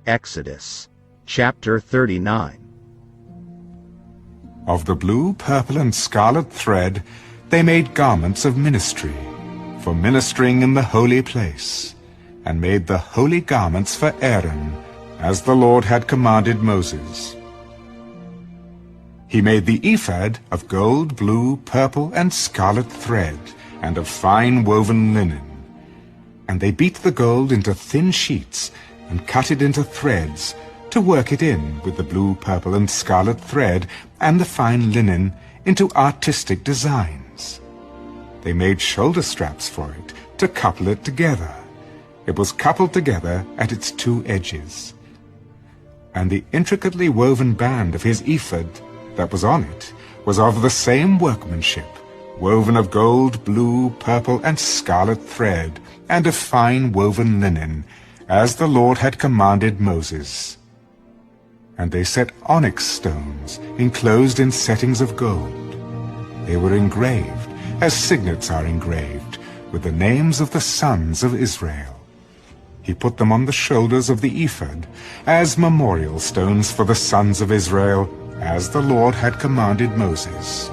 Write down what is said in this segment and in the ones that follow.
Exodus, chapter 39. Of the blue, purple, and scarlet thread they made garments of ministry, for ministering in the holy place, and made the holy garments for Aaron, as the Lord had commanded Moses. He made the ephod of gold, blue, purple, and scarlet thread, and of fine woven linen. And they beat the gold into thin sheets, and cut it into threads, to work it in with the blue, purple, and scarlet thread, and the fine linen, into artistic designs. They made shoulder straps for it, to couple it together. It was coupled together at its two edges. And the intricately woven band of his ephod that was on it was of the same workmanship, woven of gold, blue, purple, and scarlet thread, and of fine woven linen, as the Lord had commanded Moses. And they set onyx stones enclosed in settings of gold. They were engraved, as signets are engraved, with the names of the sons of Israel. He put them on the shoulders of the ephod, as memorial stones for the sons of Israel, as the Lord had commanded Moses.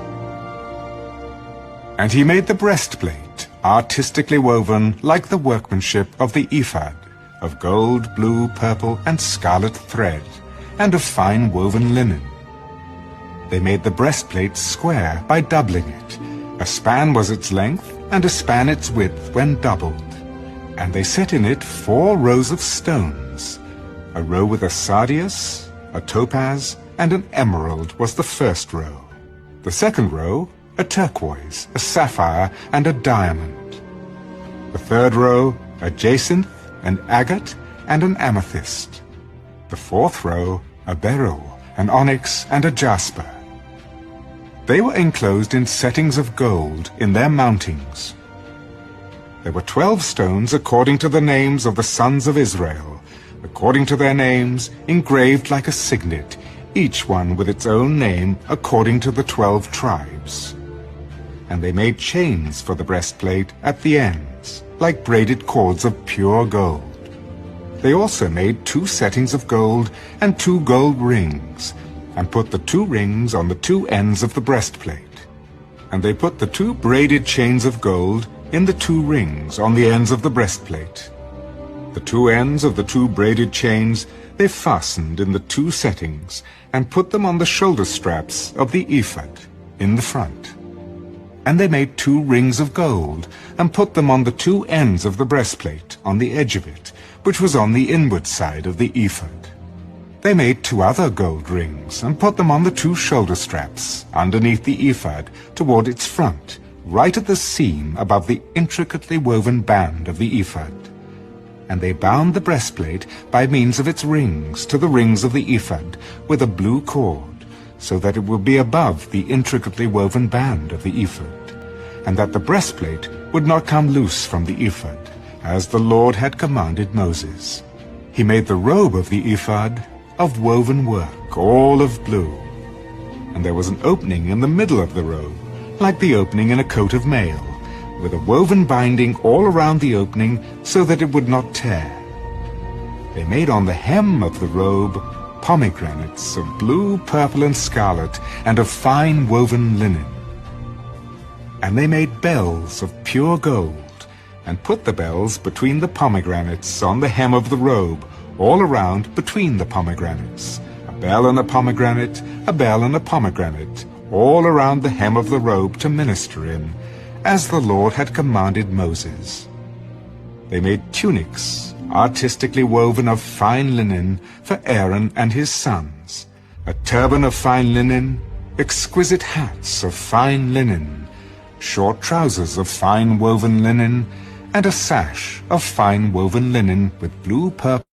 And he made the breastplate, artistically woven like the workmanship of the ephod, of gold, blue, purple, and scarlet thread, and of fine woven linen. They made the breastplate square by doubling it. A span was its length, and a span its width when doubled. And they set in it 4 rows of stones. A row with a sardius, a topaz, and an emerald was the first row. The second row, a turquoise, a sapphire, and a diamond. The third row, a jacinth, an agate, and an amethyst. The fourth row, a beryl, an onyx, and a jasper. They were enclosed in settings of gold in their mountings. There were 12 stones according to the names of the sons of Israel, according to their names, engraved like a signet, each one with its own name according to the 12 tribes. And they made chains for the breastplate at the ends, like braided cords of pure gold. They also made 2 settings of gold and 2 gold rings, and put the 2 rings on the 2 ends of the breastplate. And they put the 2 braided chains of gold in the 2 rings on the ends of the breastplate. The 2 ends of the 2 braided chains they fastened in the 2 settings, and put them on the shoulder straps of the ephod in the front. And they made 2 rings of gold, and put them on the 2 ends of the breastplate on the edge of it, which was on the inward side of the ephod. They made 2 other gold rings, and put them on the 2 shoulder straps underneath the ephod toward its front, right at the seam above the intricately woven band of the ephod. And they bound the breastplate by means of its rings to the rings of the ephod with a blue cord, so that it would be above the intricately woven band of the ephod, and that the breastplate would not come loose from the ephod, as the Lord had commanded Moses. He made the robe of the ephod of woven work, all of blue. And there was an opening in the middle of the robe, like the opening in a coat of mail, with a woven binding all around the opening so that it would not tear. They made on the hem of the robe pomegranates of blue, purple, and scarlet, and of fine woven linen. And they made bells of pure gold, and put the bells between the pomegranates on the hem of the robe, all around between the pomegranates, a bell and a pomegranate, a bell and a pomegranate, all around the hem of the robe to minister in, as the Lord had commanded Moses. They made tunics, artistically woven of fine linen, for Aaron and his sons, a turban of fine linen, exquisite hats of fine linen, short trousers of fine woven linen, and a sash of fine woven linen with blue, purple,